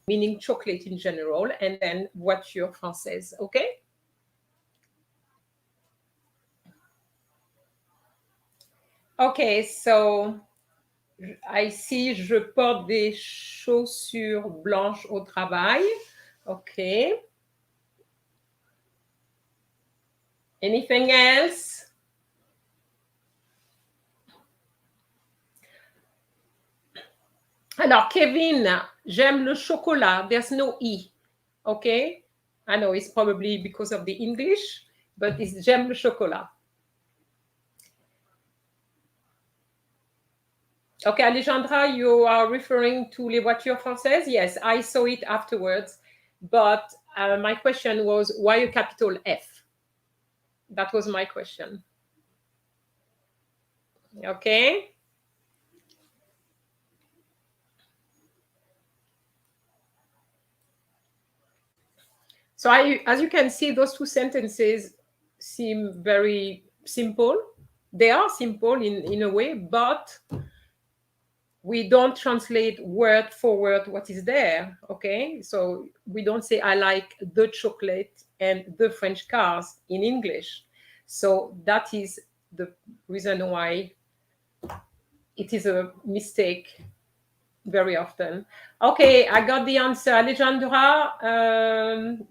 meaning chocolate in general, and then voiture française, okay? Okay, so I see je porte des chaussures blanches au travail. Okay. Anything else? Alors, Kevin, j'aime le chocolat. There's no E. Okay? I know it's probably because of the English, but it's j'aime le chocolat. Okay, Alejandra, you are referring to les voitures françaises? Yes, I saw it afterwards. But my question was, why a capital F? That was my question. Okay. So as you can see, those two sentences seem very simple. They are simple in a way, but we don't translate word for word what is there, okay? So we don't say, I like the chocolate and the French cars in English. So that is the reason why it is a mistake very often. Okay, I got the answer. Alejandra,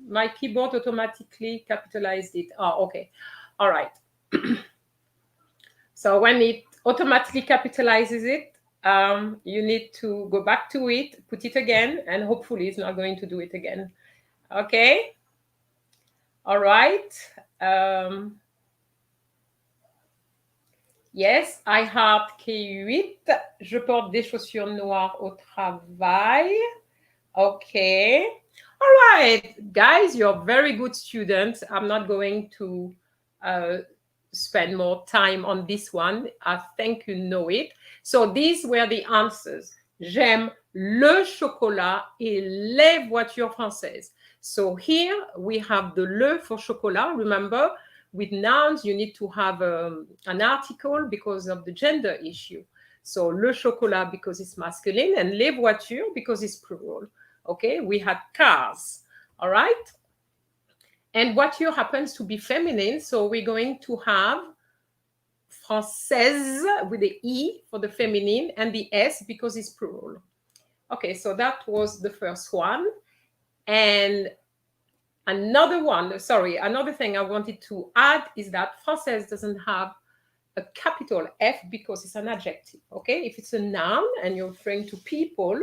my keyboard automatically capitalized it. Oh, okay. All right. So when it automatically capitalizes it, you need to go back to it, put it again, and hopefully it's not going to do it again. Okay? All right. Yes, I have K8. Je porte des chaussures noires au travail. Okay. All right, guys, you're very good students. I'm not going to spend more time on this one. I think you know it. So these were the answers. J'aime le chocolat et les voitures françaises. So here we have the le for chocolat. Remember, with nouns, you need to have an article because of the gender issue. So le chocolat because it's masculine, and les voitures because it's plural. Okay, we had cars. All right. And voiture happens to be feminine, so we're going to have française with the E for the feminine and the S because it's plural. Okay, so that was the first one. And another thing I wanted to add is that française doesn't have a capital F because it's an adjective, okay? If it's a noun and you're referring to people,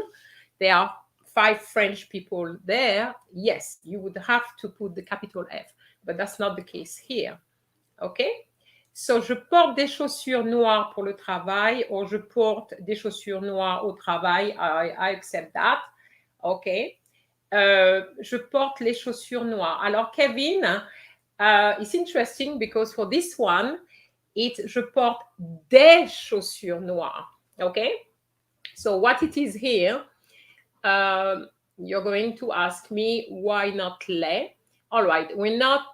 there are 5 French people there, yes, you would have to put the capital F, but that's not the case here, okay? So, je porte des chaussures noires pour le travail, or je porte des chaussures noires au travail, I accept that, okay? Je porte les chaussures noires. Alors, Kevin, it's interesting because for this one, it's je porte des chaussures noires, okay? So, what it is here, you're going to ask me, why not les? All right, we're not,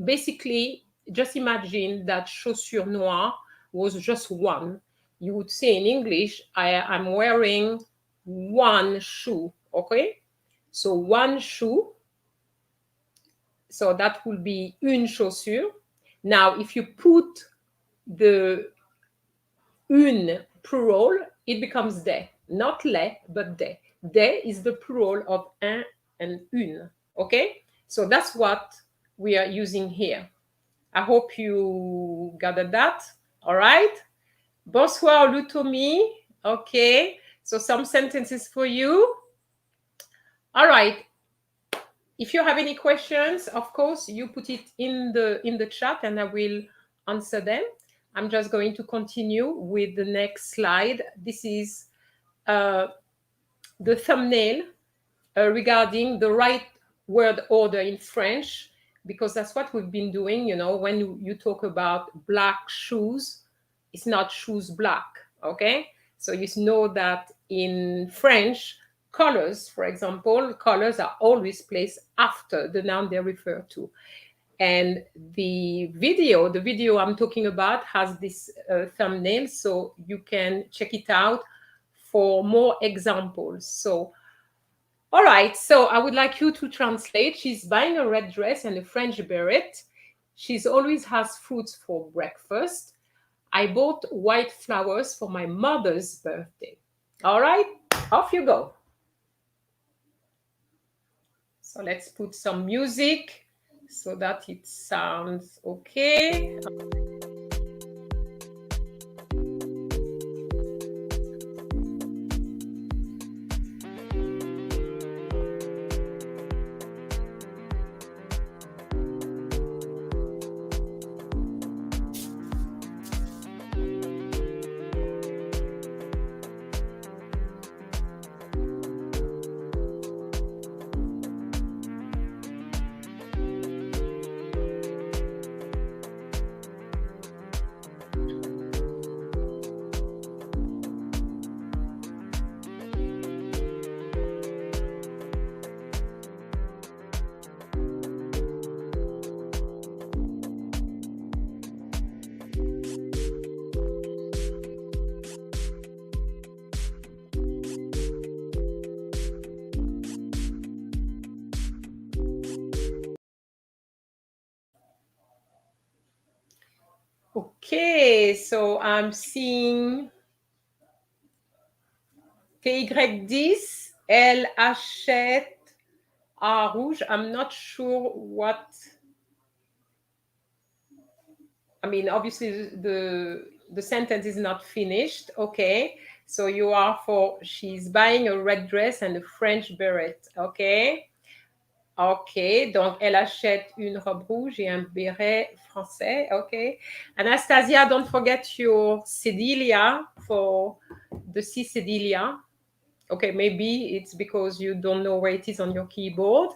basically, just imagine that chaussure noire was just one. You would say in English, I'm wearing one shoe, okay? So one shoe, so that will be une chaussure. Now, if you put the une plural, it becomes des, not les, but des. Des is the plural of un and une, okay? So that's what we are using here. I hope you gathered that, all right? Bonsoir, Lutomi, okay? So some sentences for you. All right. If you have any questions, of course, you put it in the chat and I will answer them. I'm just going to continue with the next slide. This is the thumbnail regarding the right word order in French, because that's what we've been doing. You know, when you talk about black shoes, it's not shoes black, okay? So you know that in French, colors, for example, colors are always placed after the noun they refer to. And the video I'm talking about has this thumbnail, so you can check it out for more examples. So All right, so I would like you to translate. She's buying a red dress and a French beret. She's always has fruits for breakfast. I bought white flowers for my mother's birthday. All right, off you go. So let's put some music so that it sounds okay. Okay, so I'm seeing TY10, elle achète un rouge. I'm not sure what, I mean, obviously the sentence is not finished. Okay, so you are for, she's buying a red dress and a French beret. Okay. Ok, donc elle achète une robe rouge et un béret français. Ok. Anastasia, don't forget your cedilia for the C cedilia. Okay, maybe it's because you don't know where it is on your keyboard.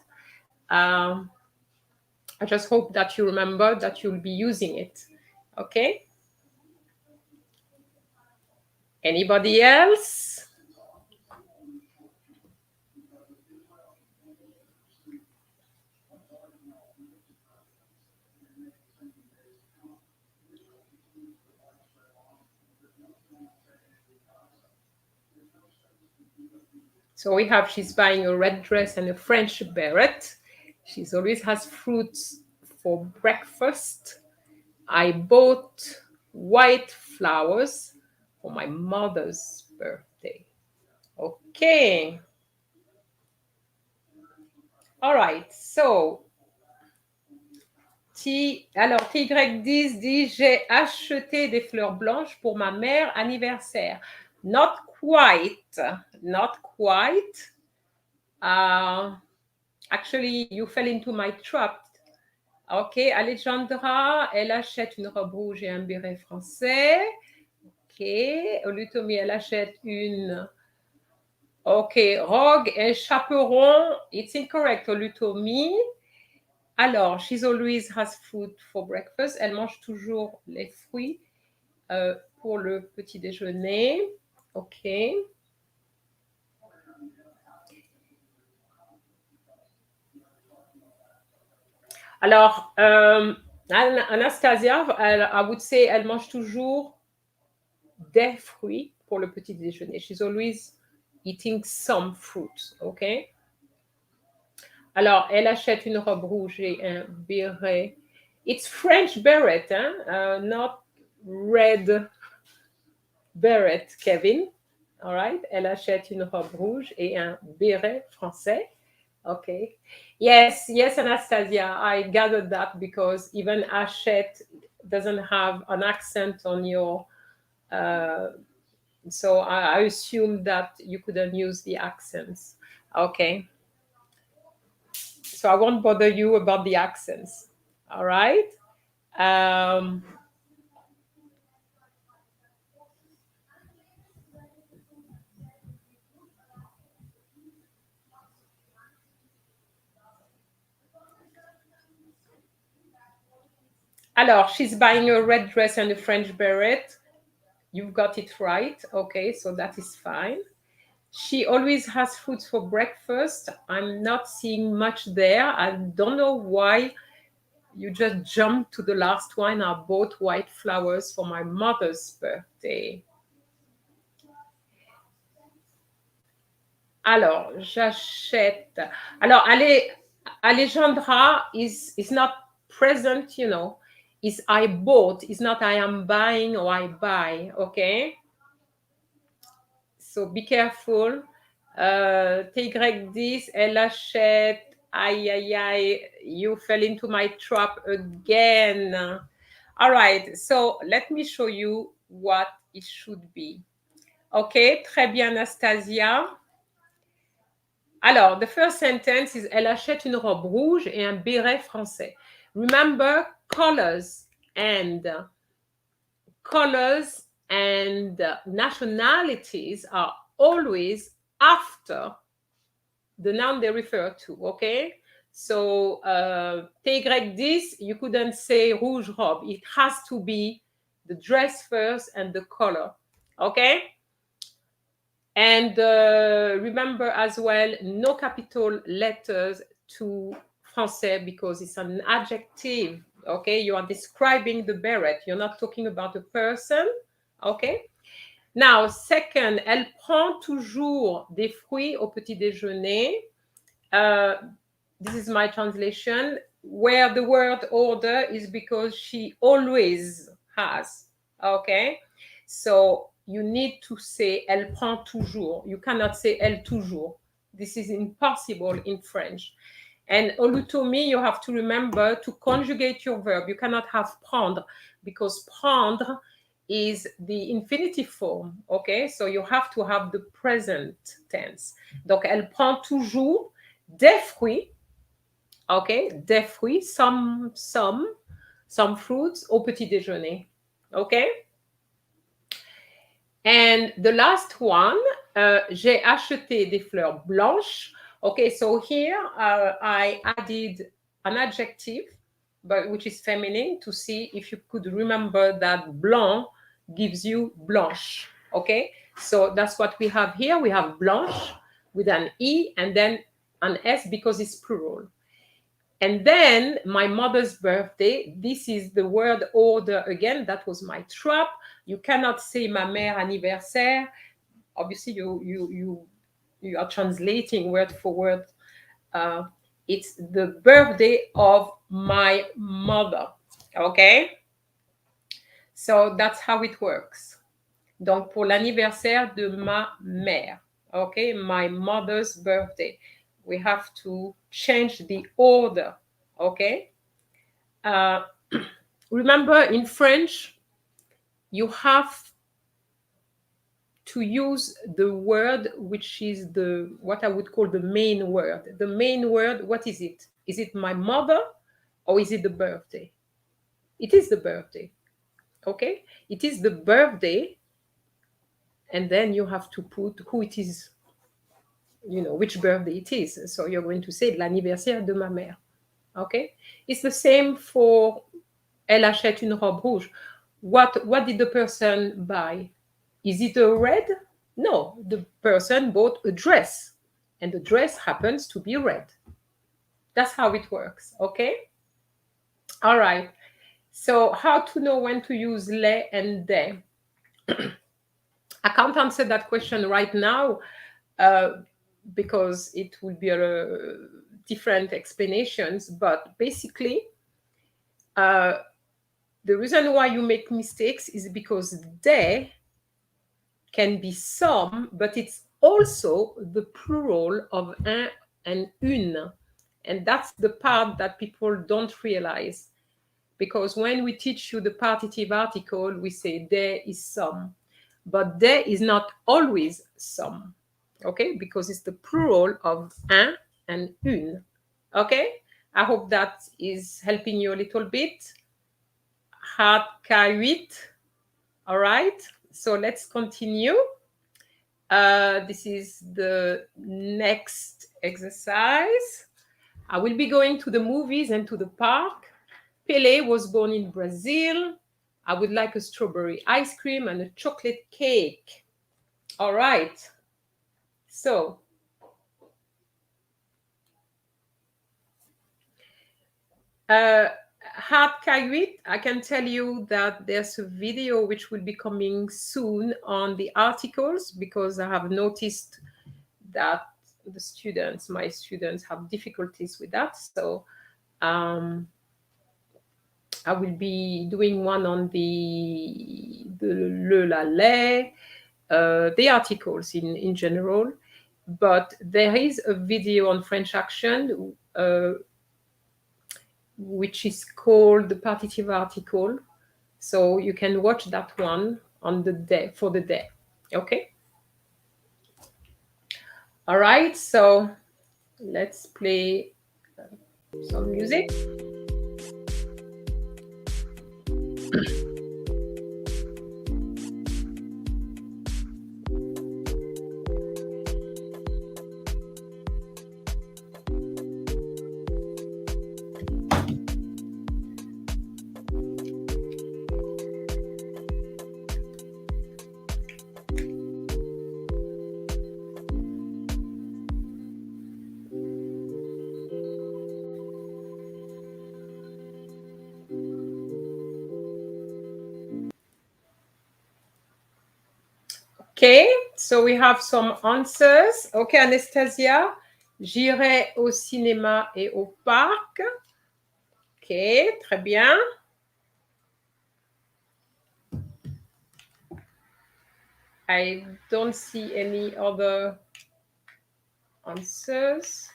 I just hope that you remember that you'll be using it. Okay. Anybody else? So we have, she's buying a red dress and a French beret. She always has fruits for breakfast. I bought white flowers for my mother's birthday. Okay. All right. So, alors, TY10 dit, j'ai acheté des fleurs blanches pour ma mère anniversaire. Not quite. Not quite. Actually, you fell into my trap. Ok, Alejandra, elle achète une robe rouge et un béret français. Ok, Olutomi, elle achète une... Ok, rogue et chaperon. It's incorrect, Olutomi. Alors, she's always has food for breakfast. Elle mange toujours les fruits pour le petit déjeuner. Ok. Alors, Anastasia, I would say, elle mange toujours des fruits pour le petit déjeuner. She's always eating some fruit, ok? Alors, elle achète une robe rouge et un béret. It's French beret, hein? Not red beret, Kevin. All right? Elle achète une robe rouge et un béret français. Okay. Yes, yes, Anastasia, I gathered that because even achète doesn't have an accent on your... so I assume that you couldn't use the accents. Okay. So I won't bother you about the accents. All right. Alors, she's buying a red dress and a French beret. You've got it right. Okay, so that is fine. She always has fruits for breakfast. I'm not seeing much there. I don't know why you just jumped to the last one. I bought white flowers for my mother's birthday. Alors, j'achète. Alors, Alejandra is not present, you know. Is I bought. It's not I am buying or I buy. Okay. So be careful. TY10, elle achète. Aïe, aïe, aïe. You fell into my trap again. All right. So let me show you what it should be. Okay. Très bien, Anastasia. Alors, the first sentence is elle achète une robe rouge et un béret français. Remember, colors and nationalities are always after the noun they refer to, okay? So, take like this, you couldn't say rouge robe. It has to be the dress first and the color, okay? And remember as well, no capital letters to français because it's an adjective, okay? You are describing the beret. You're not talking about a person, okay? Now, second, elle prend toujours des fruits au petit déjeuner. This is my translation, where the word order is because she always has, okay? So you need to say elle prend toujours. You cannot say elle toujours. This is impossible in French. And Olutomi, you have to remember to conjugate your verb. You cannot have prendre because prendre is the infinitive form, okay? So you have to have the present tense. Donc, elle prend toujours des fruits, okay? Des fruits, some fruits au petit déjeuner, okay? And the last one, j'ai acheté des fleurs blanches. Okay, so here I added an adjective, but which is feminine, to see if you could remember that blanc gives you blanche. Okay, so that's what we have here. We have blanche with an E and then an S because it's plural. And then my mother's birthday, this is the word order again. That was my trap. You cannot say ma mère anniversaire. Obviously, you are translating word for word. It's the birthday of my mother. Okay? So that's how it works. Donc, pour l'anniversaire de ma mère. Okay? My mother's birthday. We have to change the order. Okay? Remember, in French, you have to use the word which is what I would call the main word. The main word, what is it? Is it my mother or is it the birthday? It is the birthday. Okay? It is the birthday, and then you have to put who it is, you know, which birthday it is. So you're going to say l'anniversaire de ma mère. Okay? It's the same for elle achète une robe rouge. What did the person buy? Is it a red? No, the person bought a dress, and the dress happens to be red. That's how it works, okay? All right. So how to know when to use les and des? I can't answer that question right now because it will be different explanations, but basically, the reason why you make mistakes is because they can be some, but it's also the plural of un and une. And that's the part that people don't realize. Because when we teach you the partitive article, we say there is some. But there is not always some. Okay? Because it's the plural of un and une. Okay? I hope that is helping you a little bit. Hat K8. All right? So let's continue. This is the next exercise. I will be going to the movies and to the park. Pele was born in Brazil. I would like a strawberry ice cream and a chocolate cake. All right. So, Hat K8, I can tell you that there's a video which will be coming soon on the articles because I have noticed that the students, my students, have difficulties with that. So I will be doing one on the le, la, les, the articles in general. But there is a video on French action which is called the partitive article. So you can watch that one on the day, for the day. Okay. All right. So let's play some music. Okay, so we have some answers. Okay, Anastasia, j'irai au cinéma et au parc. Ok, très bien. I don't see any other answers.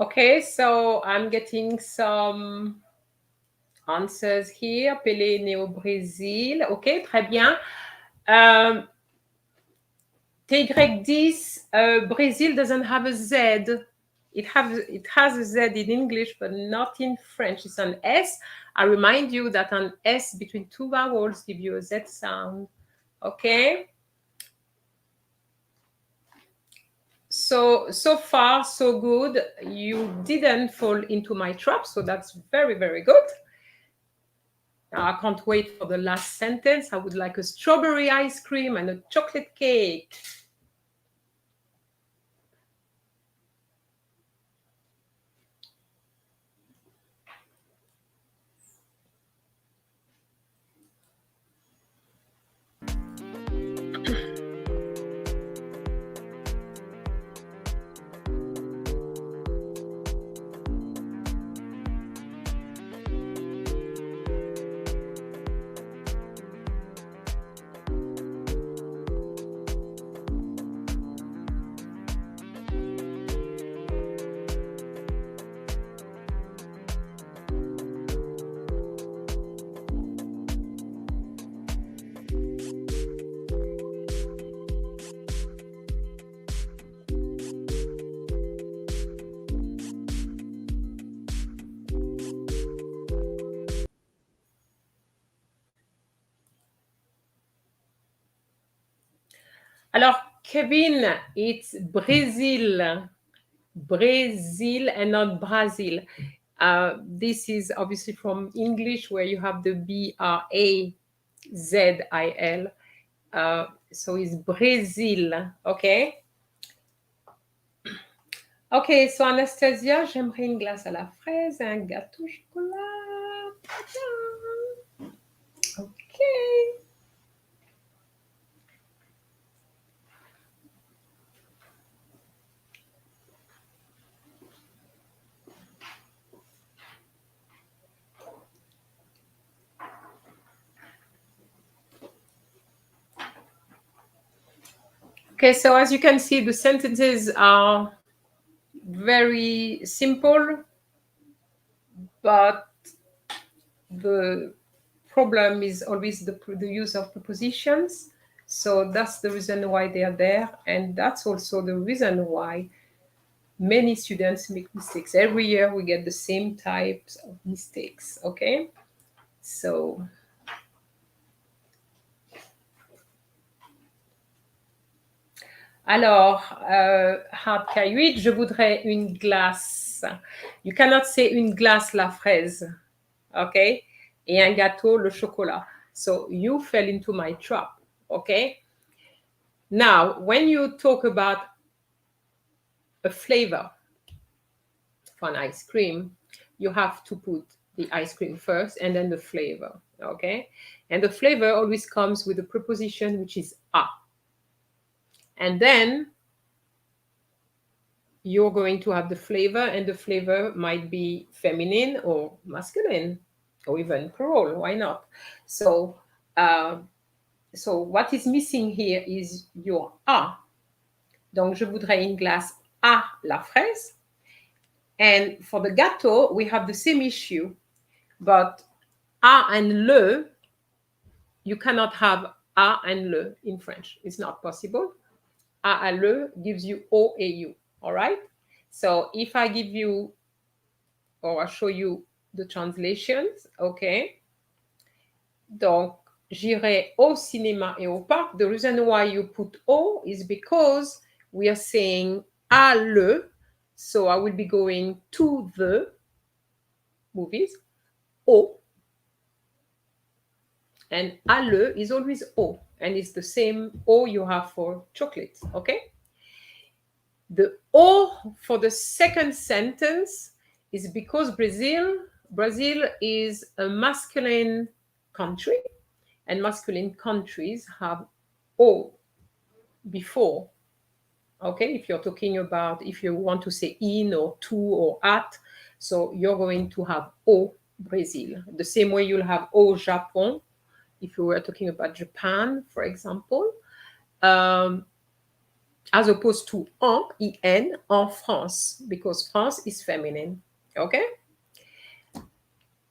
Okay, so I'm getting some answers here. Pelé est né au Brésil. Ok, très bien. TY10, Brazil doesn't have a Z. It has a Z in English, but not in French. It's an S. I remind you that an S between two vowels gives you a Z sound. Okay. So far, so good. You didn't fall into my trap, so that's very, very good. Now, I can't wait for the last sentence. I would like a strawberry ice cream and a chocolate cake. Alors, Kevin, it's Brazil. Brazil and not Brazil. This is obviously from English where you have the Brazil. So it's Brazil, okay? Okay, so Anastasia, j'aimerais une glace à la fraise et un gâteau au chocolat. Okay. Okay, so as you can see, the sentences are very simple, but the problem is always the use of prepositions. So that's the reason why they are there. And that's also the reason why many students make mistakes. Every year we get the same types of mistakes, okay? So, alors, hard K8, je voudrais une glace. You cannot say une glace la fraise, okay? Et un gâteau le chocolat. So you fell into my trap, okay? Now, when you talk about a flavor for an ice cream, you have to put the ice cream first and then the flavor, okay? And the flavor always comes with a preposition which is a. And then you're going to have the flavor, and the flavor might be feminine or masculine or even plural. Why not? So, so what is missing here is your a. Donc, je voudrais une glace à la fraise. And for the gâteau, we have the same issue, but a and le, you cannot have a and le in French. It's not possible. A and le gives you o et u, all right? So if I give you, or I'll show you the translations, okay? Donc, j'irai au cinéma et au parc. The reason why you put o is because we are saying à le. So I will be going to the movies, au. And à le is always o. And it's the same o you have for chocolate, okay? The o for the second sentence is because Brazil is a masculine country, and masculine countries have o before. Okay, if you're talking about, if you want to say in or to or at, so you're going to have au Brazil. The same way you'll have au Japon, if you were talking about Japan, for example, as opposed to en France, because France is feminine. Okay?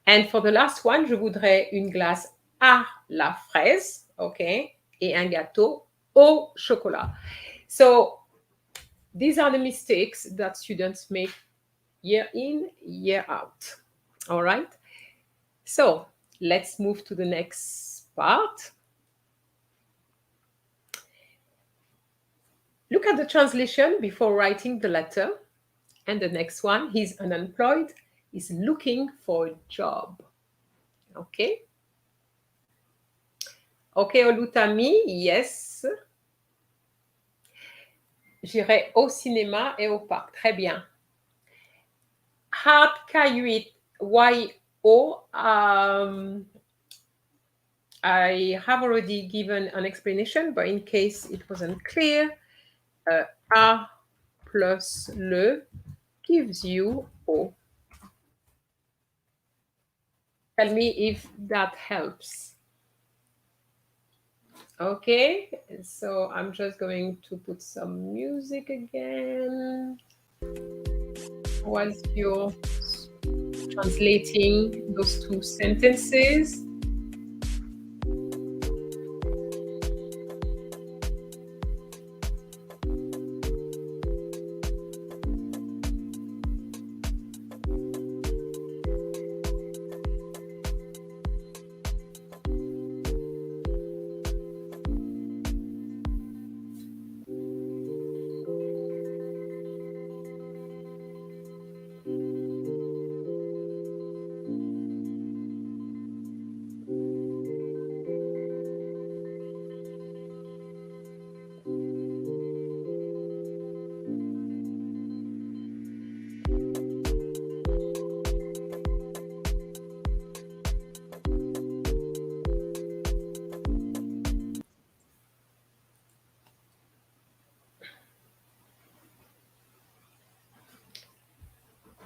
And for the last one, je voudrais une glace à la fraise, okay, et un gâteau au chocolat. So these are the mistakes that students make year in, year out. All right? So let's move to the next part. Look at the translation before writing the letter. And the next one, he's unemployed, is looking for a job. Okay? Okay, Olutami, yes. J'irai au cinéma et au parc. Très bien. Hard K8, Y-O. I have already given an explanation, but in case it wasn't clear, A plus le gives you O. Tell me if that helps. Okay, so I'm just going to put some music again whilst you're translating those two sentences.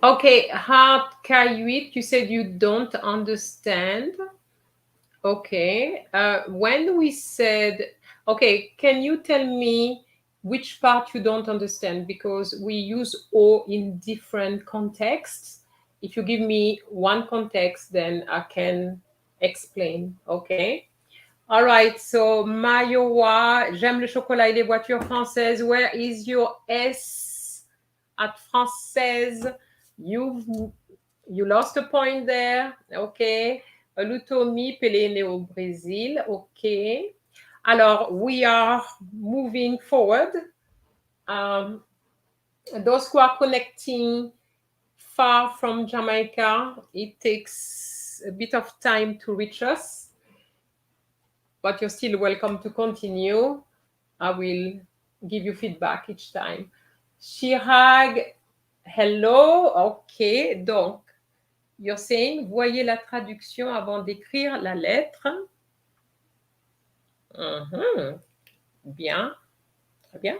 Okay, hard K8, you said you don't understand. Okay, when we said, okay, can you tell me which part you don't understand? Because we use O in different contexts. If you give me one context, then I can explain, okay? All right, so Mayowa, j'aime le chocolat et les voitures françaises. Where is your S at française? You lost a point there, okay? Lutomi, Pelé est né au Brésil, okay. Alors, we are moving forward. Those who are connecting far from Jamaica, it takes a bit of time to reach us, but you're still welcome to continue. I will give you feedback each time. Chirag, hello. Okay, donc, you're saying, voyez la traduction avant d'écrire la lettre. Bien, très bien.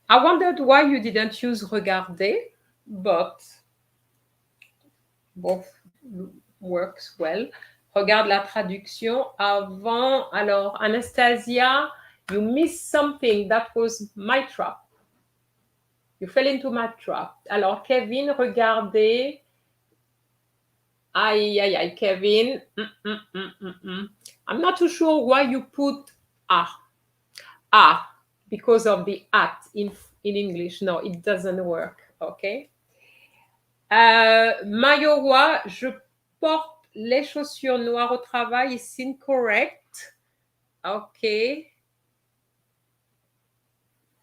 I wondered why you didn't use regarder, but both works well. Regarde la traduction avant. Alors, Anastasia, you missed something. That was my trap. You fell into my trap. Alors, Kevin, regardez. Aïe, aïe, aïe, Kevin. I'm not too sure why you put because of the at in English. No, it doesn't work, okay? Mayowa, je porte les chaussures noires au travail. It's incorrect. Okay.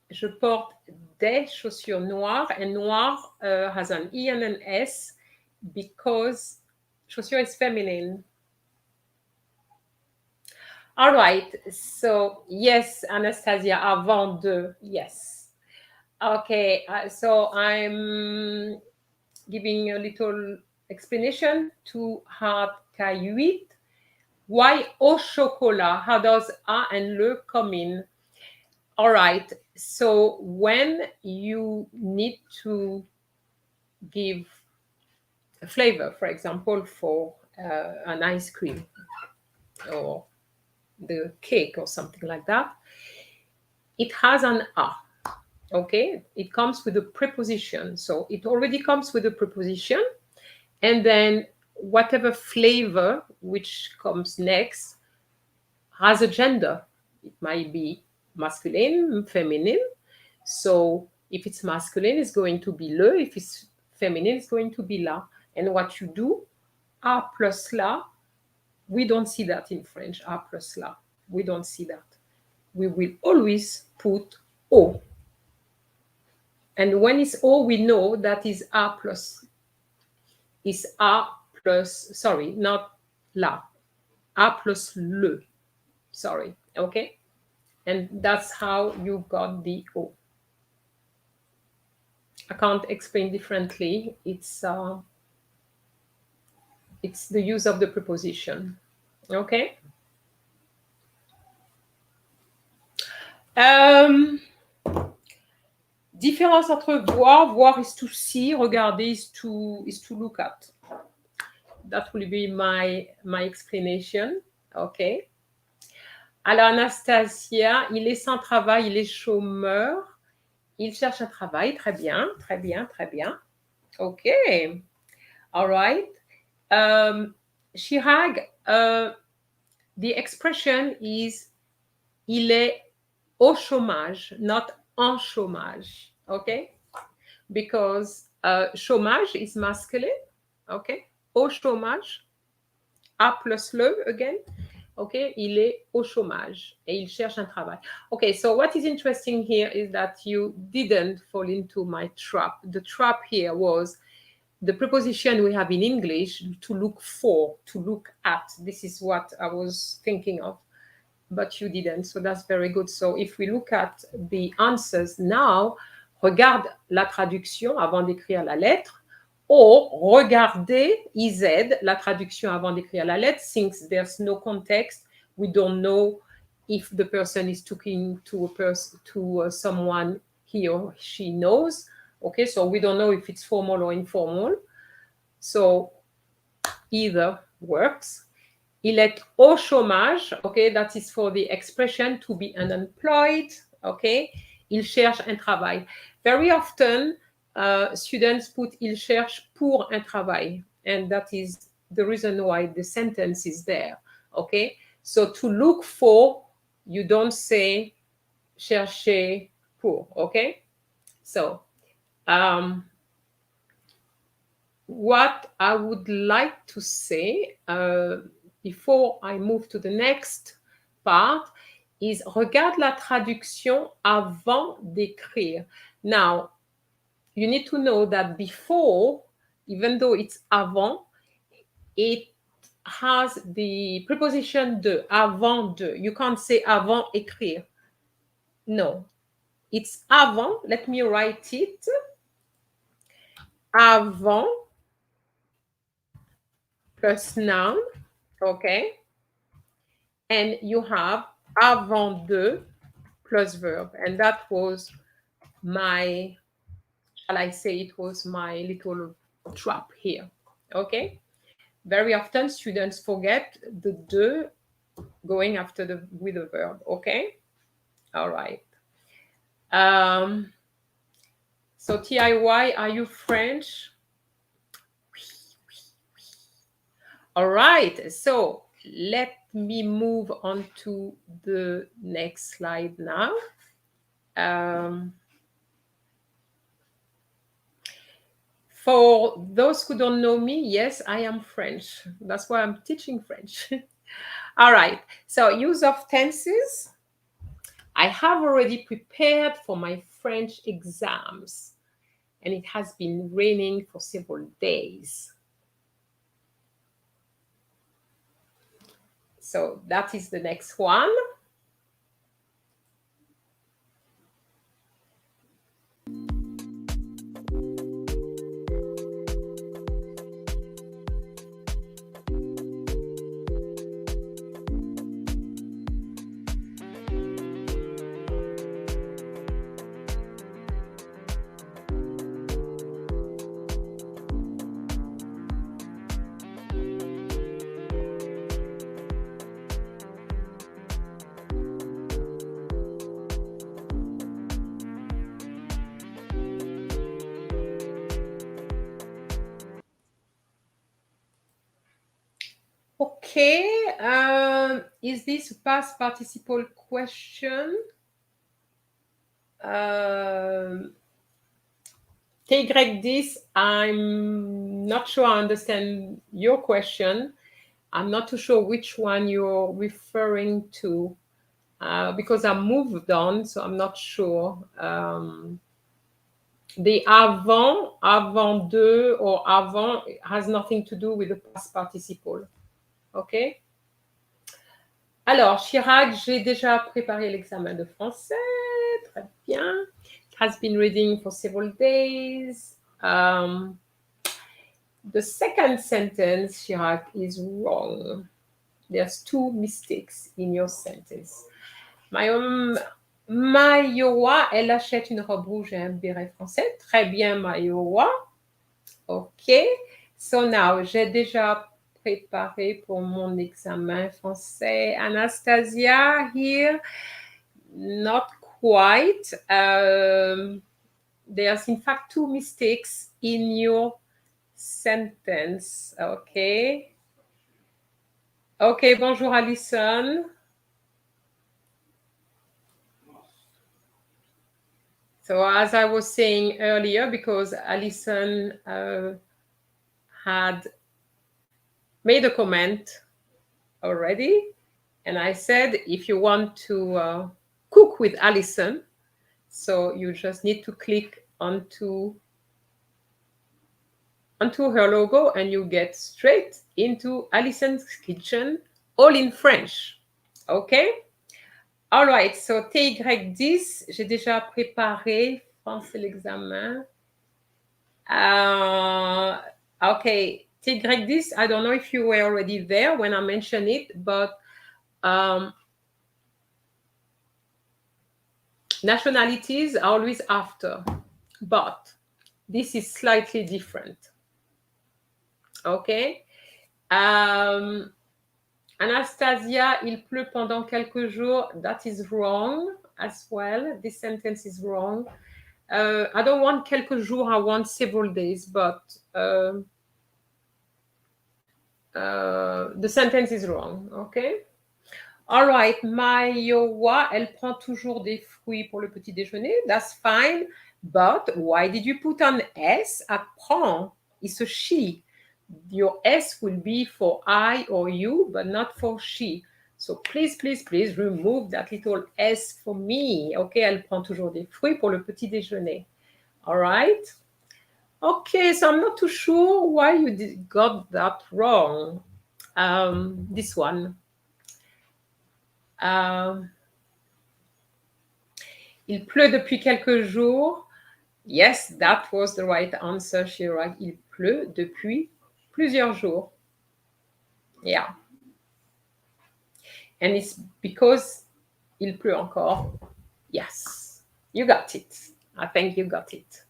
Je porte des chaussures noires, and noir has an E and an S because chaussure is feminine. All right, so yes, Anastasia, avant de, yes. Okay, so I'm giving a little explanation to Hard K8. Why au chocolat? How does A and le come in? All right, so when you need to give a flavor, for example, for an ice cream or the cake or something like that, it has an A, okay? It comes with a preposition. So it already comes with a preposition. And then whatever flavor which comes next has a gender. It might be masculine, feminine. So if it's masculine, it's going to be le. If it's feminine, it's going to be la. And what you do, a plus la, we don't see that in French, a plus la. We don't see that. We will always put o. And when it's o, we know that is a plus, sorry, not la, a plus le, sorry, okay? And that's how you got the o. I can't explain differently. It's the use of the preposition, okay? Différence entre voir is to see, regarder is to look at. That will be my explanation, okay? Alors Anastasia, il est sans travail, il est chômeur, il cherche un travail, très bien, très bien, très bien. Okay, all right. Chirag, the expression is il est au chômage, not en chômage, okay? Because chômage is masculine, okay? Au chômage, A plus le again, okay? Il est au chômage et il cherche un travail. Okay, so what is interesting here is that you didn't fall into my trap. The trap here was the preposition we have in English, to look for, to look at. This is what I was thinking of, but you didn't, so that's very good. So if we look at the answers now, regarde la traduction avant d'écrire la lettre, or regardez, IZ, la traduction avant d'écrire la lettre, since there's no context, we don't know if the person is talking to someone he or she knows. Okay, so we don't know if it's formal or informal. So either works. Il est au chômage. Okay, that is for the expression to be unemployed. Okay, il cherche un travail. Very often, students put il cherche pour un travail, and that is the reason why the sentence is there. Okay, so to look for, you don't say chercher pour. Okay, so what I would like to say before I move to the next part is regarde la traduction avant d'écrire. Now, you need to know that before, even though it's avant, it has the preposition de, avant de. You can't say avant écrire. No, it's avant. Let me write it. Avant plus noun, okay? And you have avant de plus verb. And that was my, shall I say, it was my little trap here, okay? Very often students forget the de going after the with the verb, okay? All right. So TIY, are you French? All right, so let me move on to the next slide now. For those who don't know me, yes, I am French. That's why I'm teaching French. All right, so use of tenses. I have already prepared for my French exams, and it has been raining for several days. So that is the next one. Okay, is this a past participle question? Take like this, I'm not sure I understand your question. I'm not too sure which one you're referring to because I moved on, so I'm not sure. The avant, avant de, or avant has nothing to do with the past participle. OK? Alors, Chirac, j'ai déjà préparé l'examen de français. Très bien. It has been reading for several days. The second sentence, Chirac, is wrong. There's two mistakes in your sentence. Mayowa, elle achète une robe rouge et un béret français. Très bien, Mayowa. OK. So now, j'ai déjà préparé pour mon examen français. Anastasia here, not quite. There's in fact two mistakes in your sentence. Okay. Okay, bonjour Alison. So as I was saying earlier, because Alison had made a comment already, and I said, if you want to cook with Alison, so you just need to click onto her logo and you get straight into Alison's kitchen, all in French. Okay? All right, so TY10, j'ai déjà préparé français l'examen. Okay, TY10, I don't know if you were already there when I mentioned it, but nationalities are always after, but this is slightly different. Okay. Anastasia, il pleut pendant quelques jours. That is wrong as well. This sentence is wrong. I don't want quelques jours, I want several days, but the sentence is wrong, okay? All right, Mayowa, elle prend toujours des fruits pour le petit déjeuner. That's fine, but why did you put an S at prend? It's a she. Your S will be for I or you, but not for she. So please, please, please remove that little S for me. Okay, elle prend toujours des fruits pour le petit déjeuner. All right? Okay, so I'm not too sure why you got that wrong. This one. Il pleut depuis quelques jours. Yes, that was the right answer, Chirag. Il pleut depuis plusieurs jours. Yeah. And it's because il pleut encore. Yes, you got it. I think you got it.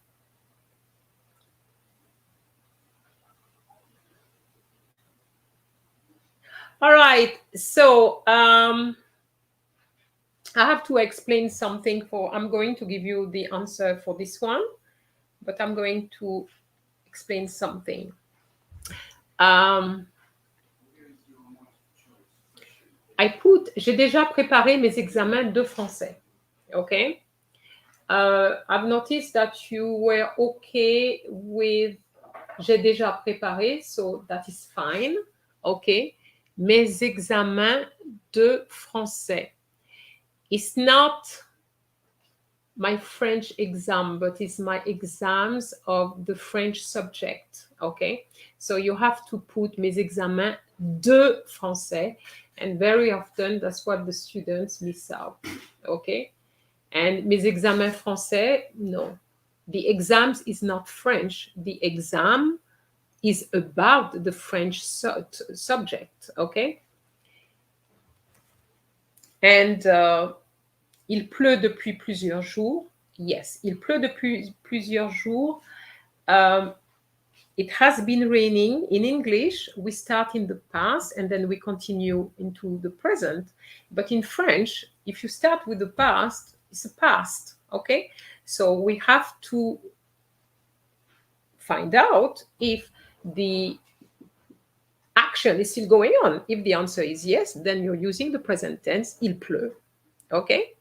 All right, so I have to explain something I'm going to give you the answer for this one, but I'm going to explain something. J'ai déjà préparé mes examens de français, okay? I've noticed that you were okay with j'ai déjà préparé, so that is fine, okay? Mes examens de français. It's not my French exam, but it's my exams of the French subject, okay? So you have to put mes examens de français, and very often that's what the students miss out, okay? And mes examens français, no. The exams is not French. The exam is about the French subject, okay? And il pleut depuis plusieurs jours. Yes, il pleut depuis plusieurs jours. It has been raining. In English, we start in the past and then we continue into the present. But in French, if you start with the past, it's a past, okay? So we have to find out if the action is still going on. If the answer is yes, then you're using the present tense, il pleut, okay?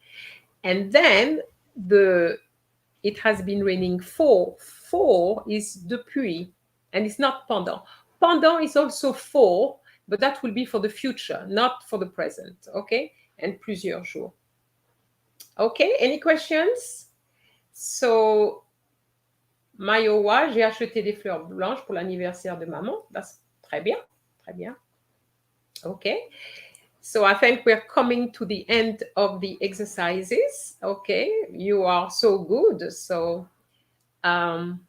And then it has been raining for is depuis, and it's not pendant. Pendant is also for, but that will be for the future, not for the present, okay? And plusieurs jours. Okay, any questions? So, Mayowa, j'ai acheté des fleurs blanches pour l'anniversaire de maman. That's très bien, très bien. Okay. So I think we're coming to the end of the exercises. Okay, you are so good. So now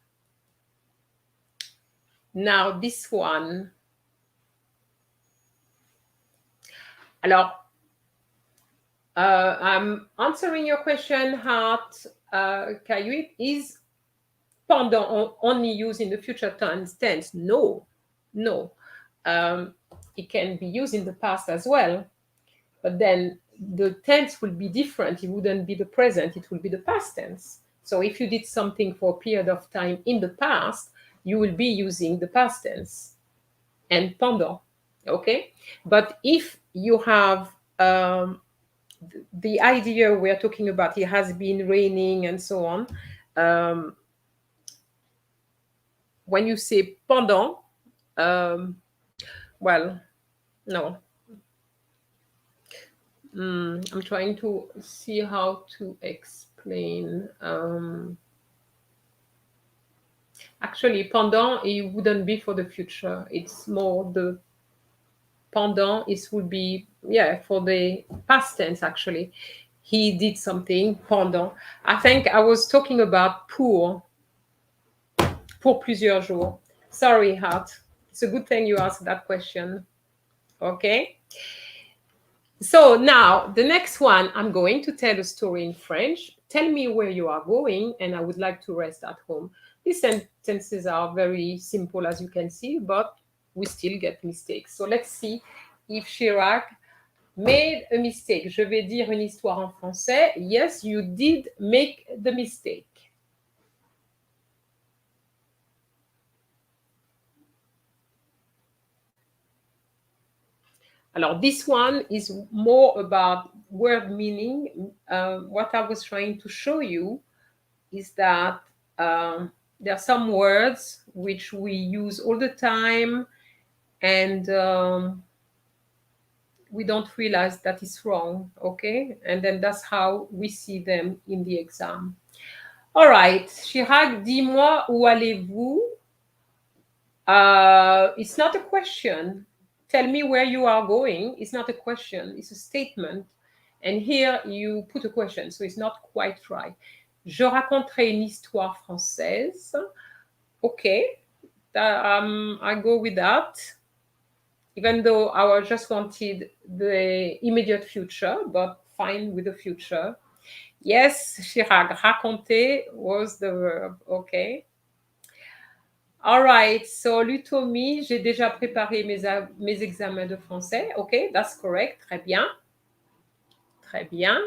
this one. Alors, I'm answering your question, Hart. Kayuit, is pendant only used in the future tense? No, no. It can be used in the past as well, but then the tense will be different. It wouldn't be the present, it will be the past tense. So if you did something for a period of time in the past, you will be using the past tense and pendant, okay? But if you have the idea we're talking about, it has been raining and so on, when you say pendant, well, no. I'm trying to see how to explain. Actually, pendant, it wouldn't be for the future. It's more the pendant, it would be, yeah, for the past tense, actually. He did something, pendant. I think I was talking about pour plusieurs jours. Sorry, Hart. It's a good thing you asked that question. Okay. So now the next one, I'm going to tell a story in French. Tell me where you are going, and I would like to rest at home. These sentences are very simple, as you can see, but we still get mistakes. So let's see if Chirac made a mistake. Je vais dire une histoire en français. Yes, you did make the mistake. Alors, this one is more about word meaning. What I was trying to show you is that there are some words which we use all the time, and we don't realize that it's wrong, okay? And then that's how we see them in the exam. All right, Chirac, dis-moi où allez-vous? It's not a question. Tell me where you are going. It's not a question, it's a statement. And here you put a question, so it's not quite right. Je raconterai une histoire française. Okay, I go with that. Even though I just wanted the immediate future, but fine with the future. Yes, Chirac, raconter was the verb. Okay. All right, so Lutomi, j'ai déjà préparé mes examens de français. OK, that's correct. Très bien. Très bien.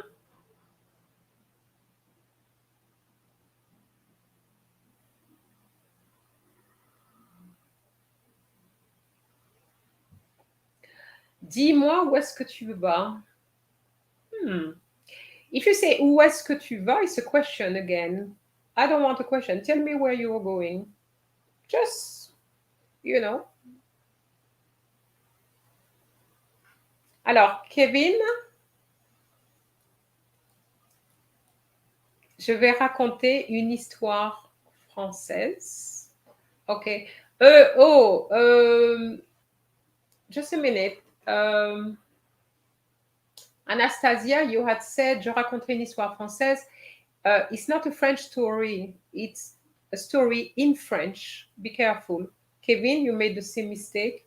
Dis-moi où est-ce que tu vas. If you say où est-ce que tu vas, it's a question again. I don't want a question. Tell me where you're going. Just, you know. Alors, Kevin, je vais raconter une histoire française. OK. Just a minute. Anastasia, you had said, je raconterai une histoire française. It's not a French story. It's a story in French. Be careful. Kevin, you made the same mistake.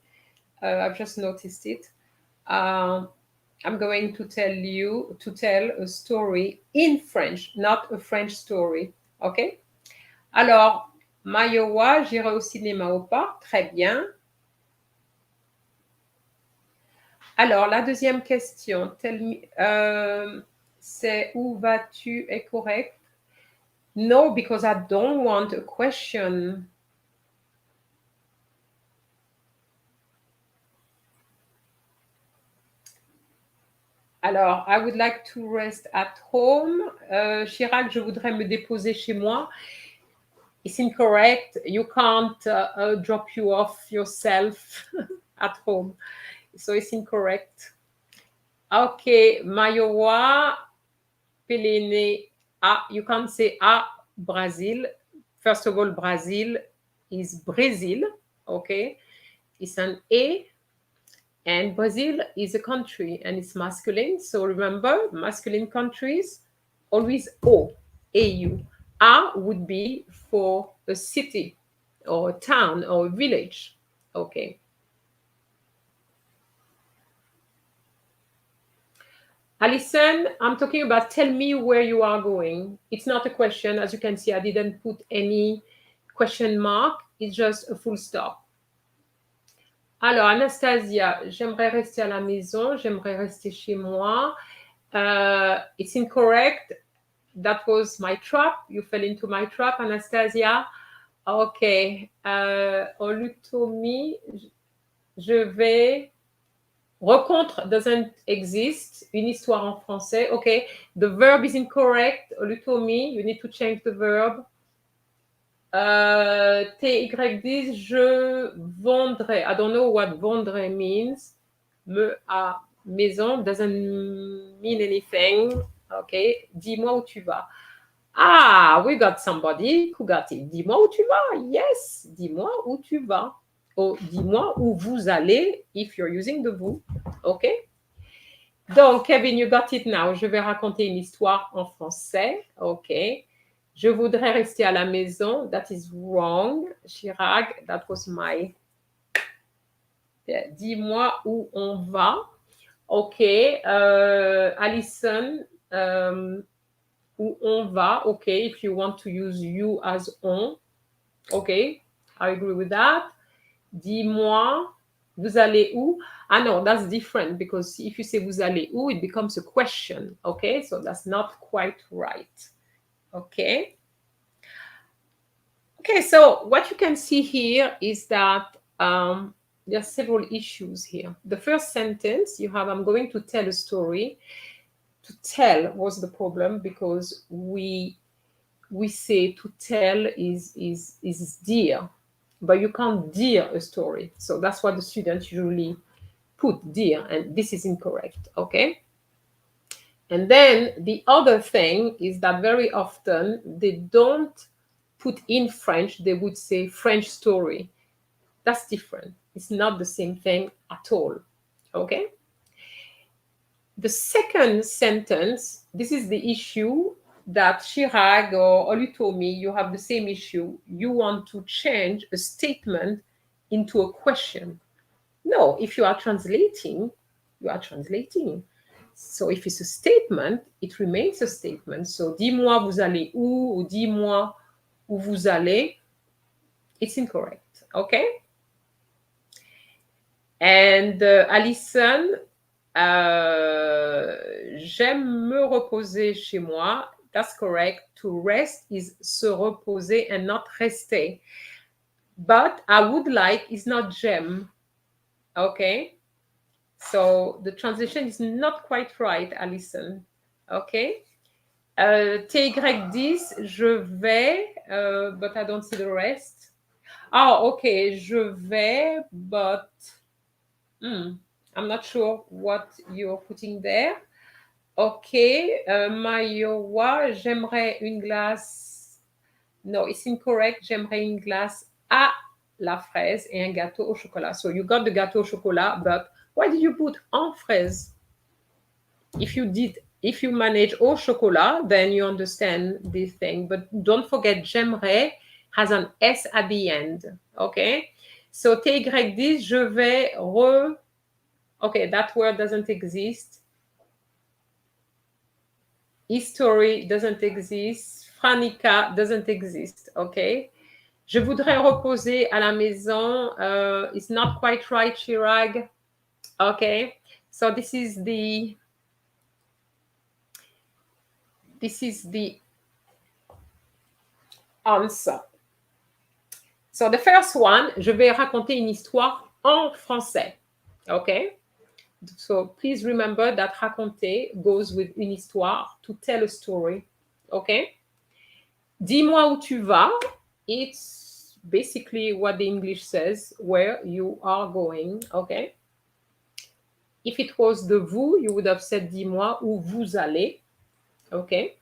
I've just noticed it. I'm going to tell you to tell a story in French, not a French story. OK? Alors, Mayowa, j'irai au cinéma au parc. Très bien. Alors, la deuxième question, c'est où vas-tu est correct? No, because I don't want a question. Alors, I would like to rest at home. Chirac, je voudrais me déposer chez moi. It's incorrect. You can't drop you off yourself at home. So it's incorrect. Okay, Mayowa, Pelene. You can't say Brazil. First of all, Brazil is Brazil. Okay, it's an A. And Brazil is a country and it's masculine. So remember, masculine countries, always O, AU. A would be for a city or a town or a village. Okay. Alison, I'm talking about tell me where you are going. It's not a question. As you can see, I didn't put any question mark. It's just a full stop. Alors, Anastasia, j'aimerais rester à la maison, j'aimerais rester chez moi. It's incorrect. That was my trap. You fell into my trap, Anastasia. Okay. Olutomi, je vais. Rencontre doesn't exist. Une histoire en français. Okay. The verb is incorrect. Olutomi, you need to change the verb. TY10, je vendrai. I don't know what vendrai means. Me à maison doesn't mean anything. Okay. Dis-moi où tu vas. Ah, we got somebody who got it. Dis-moi où tu vas. Yes. Dis-moi où tu vas. Oh, dis-moi où vous allez if you're using the vous. Okay. Donc, Kevin, you got it now. Je vais raconter une histoire en français. Okay. Je voudrais rester à la maison. That is wrong. Chirac, that was my... Dis-moi où on va. OK. Alison, où on va. OK. If you want to use you as on. OK. I agree with that. Dis-moi, vous allez où? Ah no, that's different because if you say vous allez où, it becomes a question. OK. So that's not quite right. Okay. Okay, so what you can see here is that there are several issues here. The first sentence you have, I'm going to tell a story. To tell was the problem because we say to tell is dear, but you can't dear a story. So that's what the students usually put dear, and this is incorrect, okay? And then the other thing is that very often they don't put in French, they would say French story. That's different. It's not the same thing at all, okay? The second sentence, this is the issue that Chirag or Olutomi, you have the same issue. You want to change a statement into a question. No, if you are translating, you are translating. So if it's a statement, it remains a statement. So dis-moi vous allez où, ou dis-moi où vous allez. It's incorrect, okay? And Alison, j'aime me reposer chez moi. That's correct. To rest is se reposer and not rester. But I would like is not j'aime. Okay? So the translation is not quite right, Alison. Okay? TY10, je vais, but I don't see the rest. Oh, okay. Je vais, but I'm not sure what you're putting there. Okay, Mayowa, j'aimerais une glace. No, it's incorrect. J'aimerais une glace à la fraise et un gâteau au chocolat. So you got the gâteau au chocolat, but why did you put en fraise? If you manage au chocolat, then you understand this thing. But don't forget, j'aimerais has an S at the end. Okay, so TY10, je vais Okay, that word doesn't exist. History doesn't exist. Franica doesn't exist. Okay. Je voudrais reposer à la maison. It's not quite right, Chirag. Okay. So this is the answer. So the first one, je vais raconter une histoire en français. Okay. So please remember that raconter goes with une histoire, to tell a story. Okay? Dis-moi où tu vas. It's basically what the English says, where you are going. Okay? If it was the vous, you would have said dis-moi où vous allez. Okay?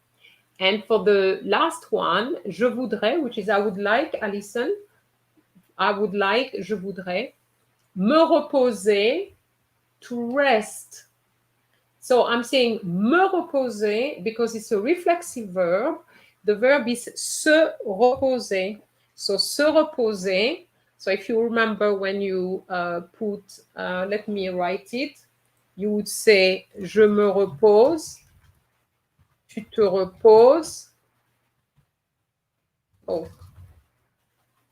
And for the last one, je voudrais, which is I would like, Alison. I would like, je voudrais. Me reposer, to rest. So I'm saying me reposer because it's a reflexive verb. The verb is se reposer. So se reposer. So if you remember when you let me write it, you would say je me repose. Tu te reposes. Oh.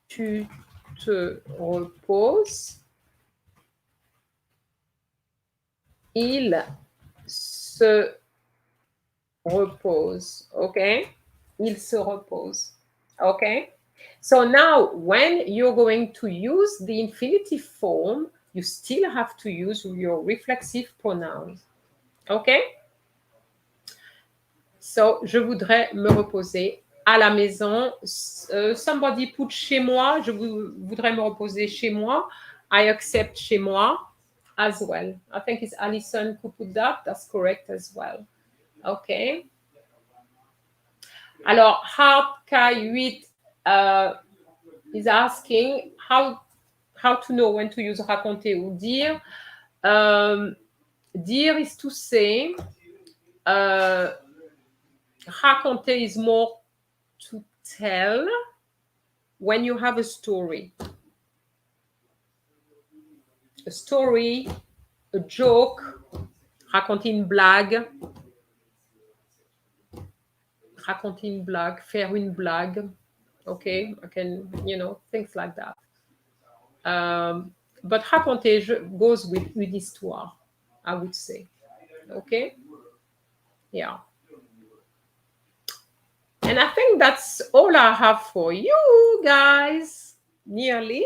Tu te reposes. Il se repose. Okay? Il se repose. Okay? So now, when you're going to use the infinitive form, you still have to use your reflexive pronouns. Okay? So, je voudrais me reposer à la maison. Somebody put chez moi. Je voudrais me reposer chez moi. I accept chez moi as well. I think it's Alison who put that. That's correct as well. Okay. Alors, K8 is asking how to know when to use raconter ou dire. Dire is to say. Raconter is more to tell when you have a story. A story, a joke, raconter une blague. Raconter une blague, faire une blague. Okay, I can, things like that. But raconter goes with une histoire, I would say. Okay? Yeah. And I think that's all I have for you guys. Nearly.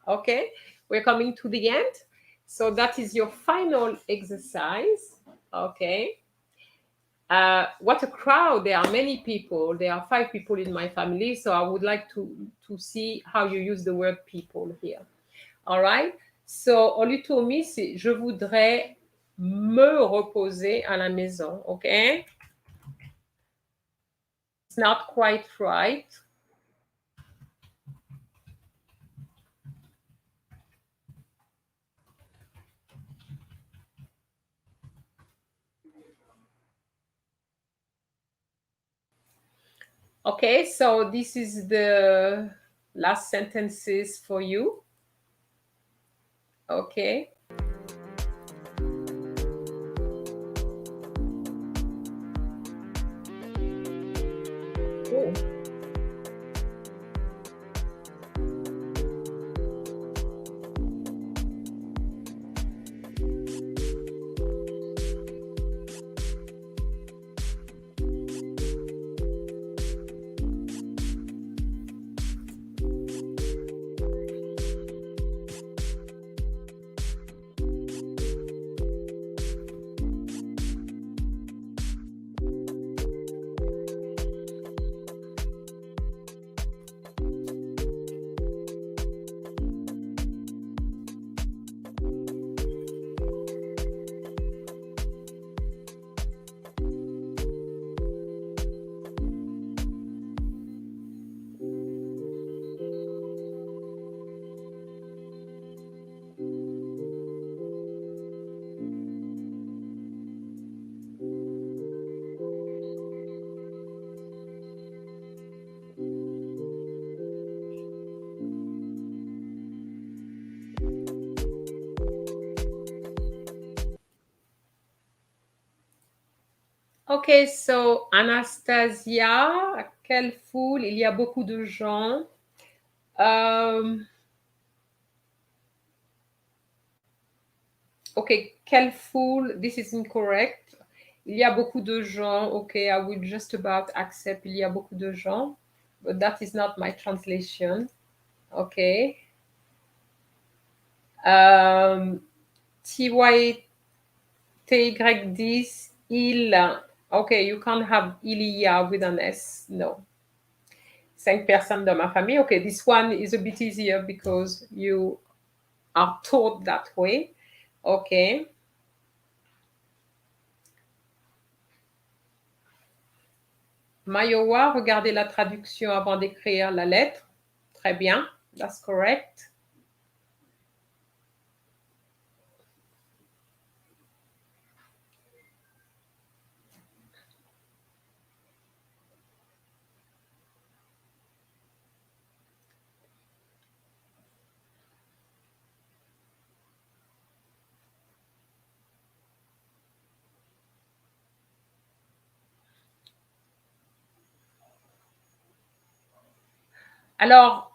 Okay. we're coming to the end. So that is your final exercise. Okay. What a crowd. There are many people. There are 5 people in my family. So I would like to see how you use the word people here. All right. So, Olutomi, c'est je voudrais me reposer à la maison. Okay. It's not quite right. Okay, so this is the last sentences for you. Okay. Cool. Okay, so Anastasia, quelle foule, il y a beaucoup de gens. Okay, quelle foule, this is incorrect. Il y a beaucoup de gens. Okay, I will just about accept il y a beaucoup de gens, but that is not my translation. Okay. TY10, il. Okay, you can't have il y a with an S. No. 5 personnes dans ma famille. Okay, this one is a bit easier because you are taught that way. Okay. Mayowa, regardez la traduction avant d'écrire la lettre. Très bien, that's correct. Alors,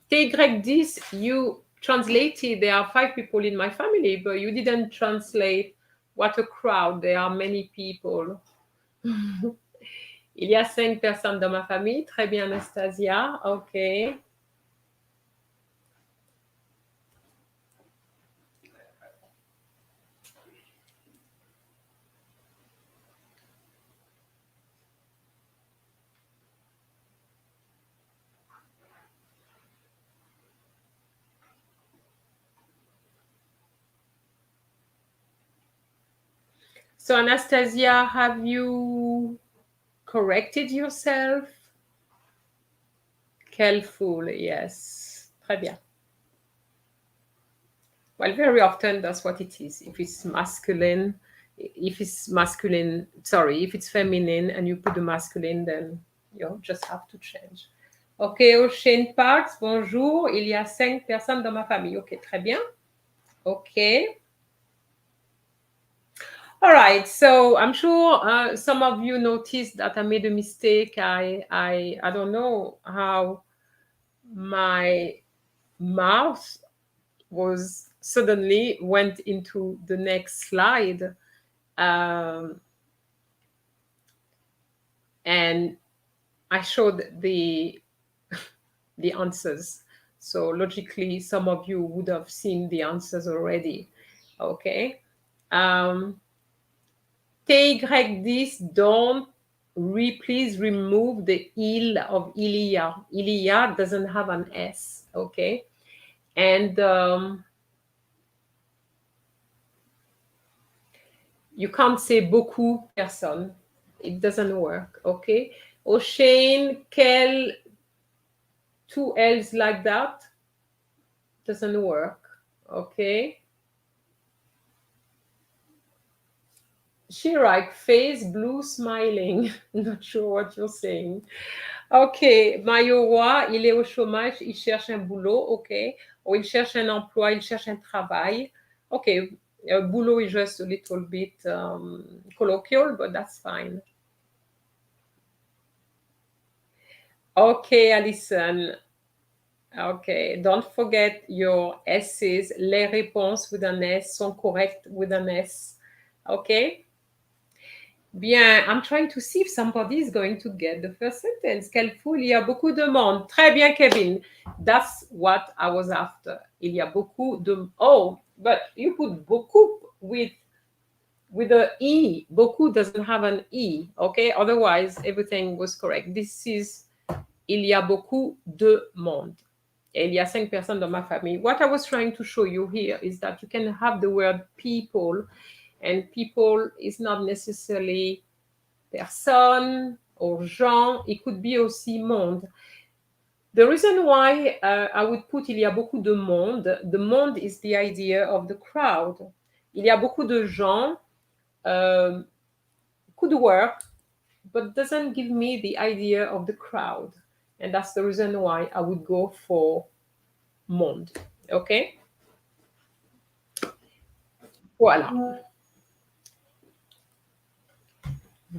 TY10, you translated, there are 5 people in my family, but you didn't translate what a crowd, there are many people. Il y a 5 personnes dans ma famille. Très bien, Anastasia. OK. So, Anastasia, have you corrected yourself? Quelle fool, yes. Très bien. Well, very often that's what it is. If it's masculine, if it's feminine and you put the masculine, then you just have to change. OK, Ocean Parks, bonjour. Il y a 5 personnes dans ma famille. OK, très bien. OK. All right, so I'm sure some of you noticed that I made a mistake. I don't know how my mouse was suddenly went into the next slide. And I showed the answers. So logically, some of you would have seen the answers already. Okay. TY10, don't please remove the il of Ilia. Ilia doesn't have an S. Okay. And you can't say beaucoup personnes. It doesn't work. Okay. O'Shane, quel, two L's like that doesn't work. Okay. Chirac, face blue, smiling. Not sure what you're saying. Ok, Mayowa, il est au chômage, il cherche un boulot, ok. Ou il cherche un emploi, il cherche un travail. Ok, boulot is just a little bit colloquial, but that's fine. Ok, Alison. Ok, don't forget your S's. Les réponses with an S sont correctes with an S. Ok? Bien, I'm trying to see if somebody is going to get the first sentence. Quelle foule, il y a beaucoup de monde. Très bien, Kevin. That's what I was after. Il y a beaucoup de... Oh, but you put beaucoup with a E. Beaucoup doesn't have an E, okay? Otherwise, everything was correct. This is... Il y a beaucoup de monde. Et il y a 5 personnes dans ma famille. What I was trying to show you here is that you can have the word people, and people is not necessarily personne or gens. It could be aussi monde. The reason why I would put il y a beaucoup de monde, the monde is the idea of the crowd. Il y a beaucoup de gens could work, but doesn't give me the idea of the crowd. And that's the reason why I would go for monde. Okay? Voilà.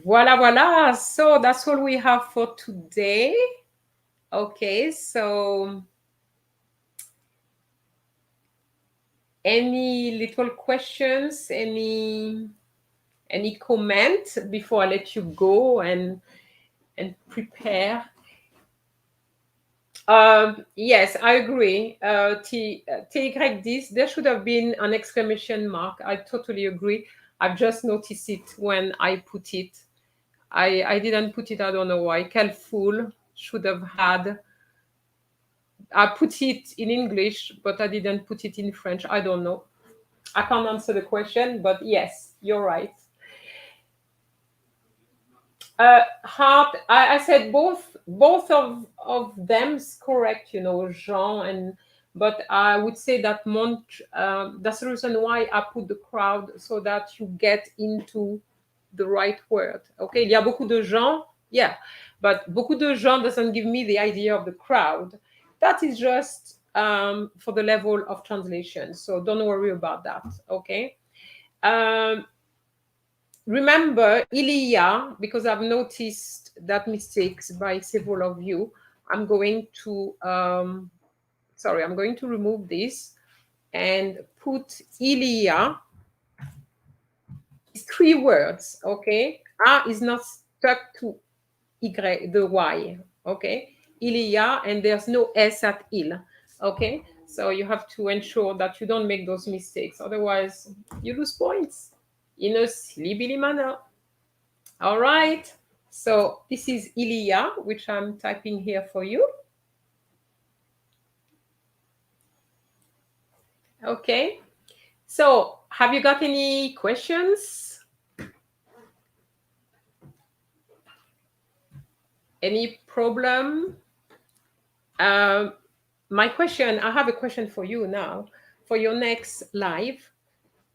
Voila. So that's all we have for today. Okay, so any little questions, any comment before I let you go and prepare? Yes, I agree. TY10, there should have been an exclamation mark. I totally agree. I've just noticed it when I put it. I didn't put it, I don't know why. Quel fool should have had. I put it in English, but I didn't put it in French. I don't know. I can't answer the question, but yes, you're right. Heart, I said both of them's correct, you know, Jean but I would say that that's the reason why I put the crowd, so that you get into the right word. Okay, il y a beaucoup de gens, yeah, but beaucoup de gens doesn't give me the idea of the crowd. That is just for the level of translation, so don't worry about that. Okay. Remember, il y a, because I've noticed that mistakes by several of you, I'm going to remove this and put il y a. It's 3 words, okay? A is not stuck to Y, the Y, okay? Il y a, and there's no S at il, okay? So you have to ensure that you don't make those mistakes. Otherwise, you lose points in a silly billy manner. All right. So this is il y a, which I'm typing here for you. Okay. So have you got any questions? Any problem? I have a question for you now. For your next live,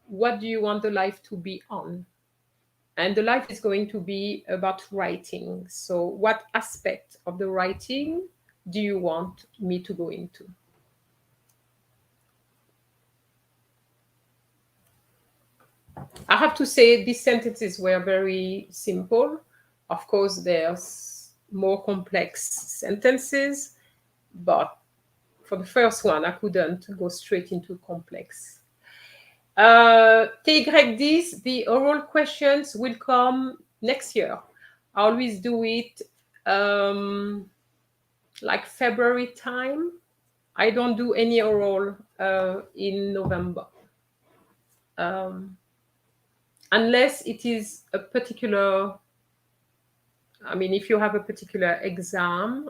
what do you want the live to be on? And the live is going to be about writing. So what aspect of the writing do you want me to go into? I have to say these sentences were very simple. Of course, there's more complex sentences, but for the first one, I couldn't go straight into complex. TY10, the oral questions will come next year. I always do it like February time. I don't do any oral in November. Unless it is a particular, I mean, if you have a particular exam,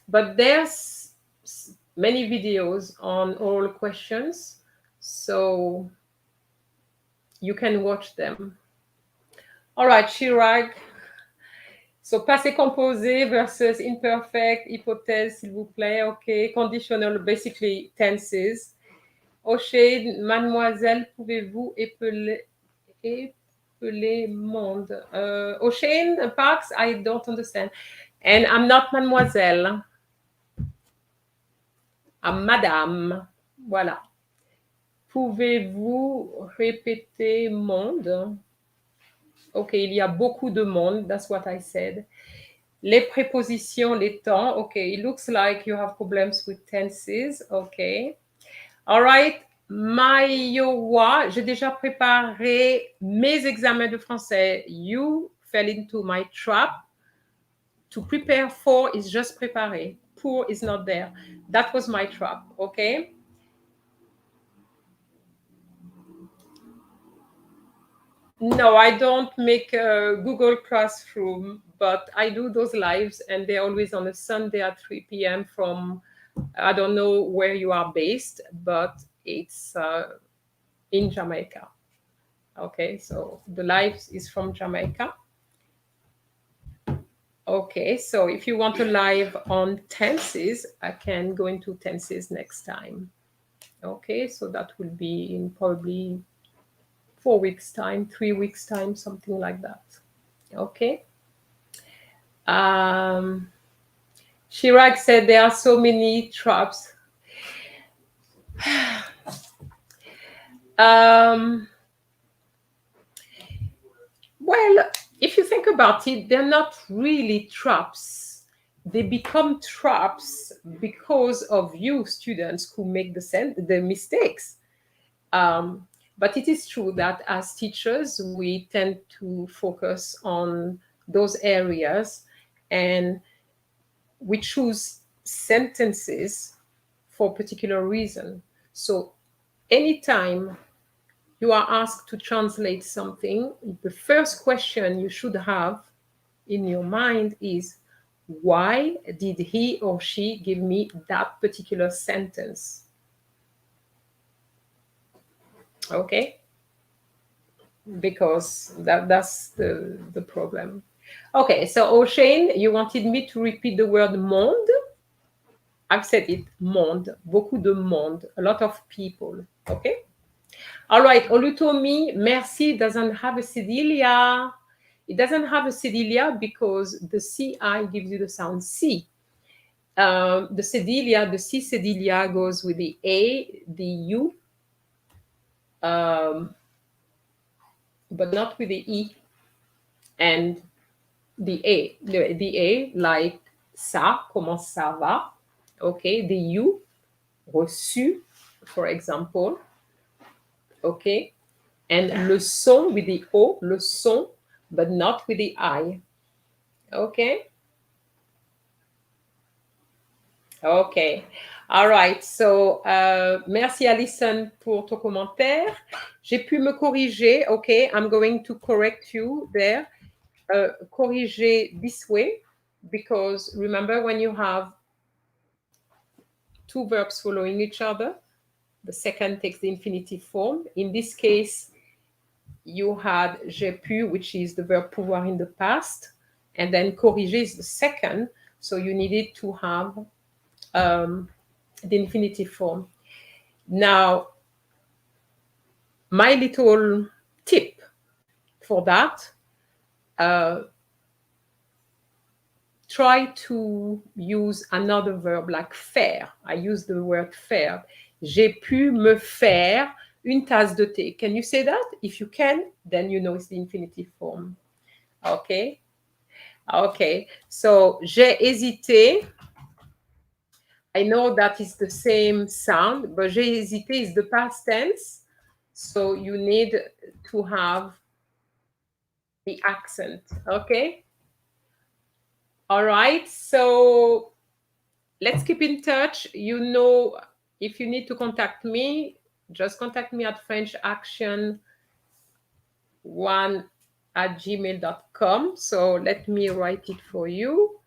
but there's many videos on oral questions, so you can watch them. All right, Chirag. So, passé composé versus imperfect, hypothèse, s'il vous plaît. Okay, conditional, basically tenses. O'Shane, mademoiselle, pouvez-vous épeler monde? O'Shane, Parks, I don't understand. And I'm not mademoiselle. I'm madame. Voilà. Pouvez-vous répéter monde? Ok, il y a beaucoup de monde. That's what I said. Les prépositions, les temps. Okay, it looks like you have problems with tenses. Okay. All right. Mayowa, j'ai déjà préparé mes examens de français. You fell into my trap. To prepare for is just préparer. Pour is not there. That was my trap. Okay. No, I don't make a Google Classroom, but I do those lives, and they're always on a Sunday at 3 p.m. from, I don't know where you are based, but it's in Jamaica. Okay, so the live is from Jamaica. Okay, so if you want to live on tenses, I can go into tenses next time. Okay, so that will be in probably 4 weeks time, 3 weeks time, something like that. Okay. Chirag said there are so many traps. Well, if you think about it, they're not really traps. They become traps because of you students who make the mistakes. But it is true that as teachers, we tend to focus on those areas, and we choose sentences for a particular reason. So anytime you are asked to translate something, the first question you should have in your mind is, why did he or she give me that particular sentence? Okay? Because that's the problem. Okay, so O'Shane, you wanted me to repeat the word monde. I've said it, monde, beaucoup de monde, a lot of people. Okay? All right, Olutomi, merci doesn't have a cedilia. It doesn't have a cedilia because the CI gives you the sound C. The cedilia, the C cedilia goes with the A, the U, but not with the E and the A. The A, like ça, comment ça va? Okay, the U, reçu, for example. Okay, and le son with the O, le son, but not with the I. Okay. Okay. All right. So, merci Alison pour ton commentaire. J'ai pu me corriger. Okay, I'm going to correct you there. Corriger this way, because remember when you have two verbs following each other, the second takes the infinitive form. In this case, you had j'ai pu, which is the verb pouvoir in the past, and then corriger is the second. So you needed to have the infinitive form. Now, my little tip for that, try to use another verb like faire. I use the word faire. J'ai pu me faire une tasse de thé. Can you say that? If you can, then you know it's the infinitive form. Okay? Okay. So, j'ai hésité. I know that is the same sound, but j'ai hésité is the past tense. So you need to have the accent, okay? All right, so let's keep in touch. You know, if you need to contact me, just contact me at frenchaction1@gmail.com. So let me write it for you.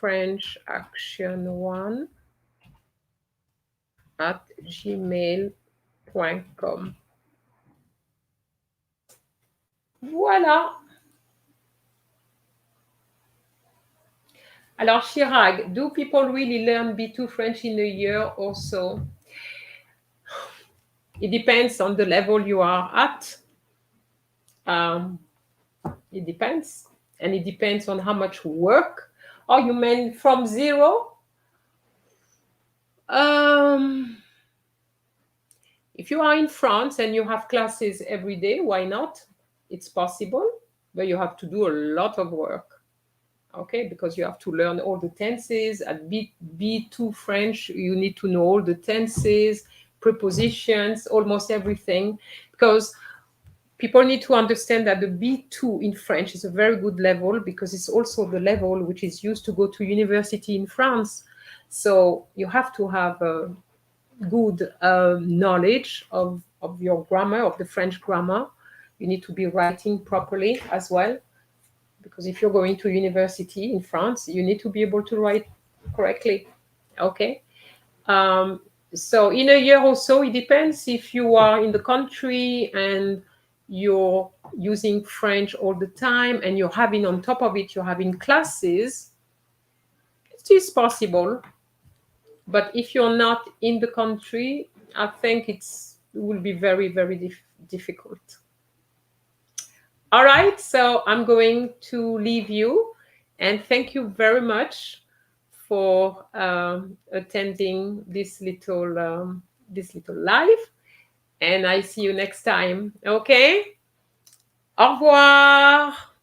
frenchaction1@gmail.com. Voilà. Alors, Chirag, do people really learn B2 French in a year or so? It depends on the level you are at. It depends. And it depends on how much work. Oh, you mean from zero? If you are in France and you have classes every day, why not? It's possible, but you have to do a lot of work. Okay, because you have to learn all the tenses. At B2 French, you need to know all the tenses, prepositions, almost everything, because people need to understand that the B2 in French is a very good level because it's also the level which is used to go to university in France. So you have to have a good knowledge of your grammar, of the French grammar. You need to be writing properly as well, because if you're going to university in France, you need to be able to write correctly. Okay. So in a year or so, it depends if you are in the country and you're using French all the time and you're having on top of it, you're having classes. It is possible. But if you're not in the country, I think it will be very, very difficult. All right, so I'm going to leave you, and thank you very much for attending this little live, and I see you next time. Okay, au revoir.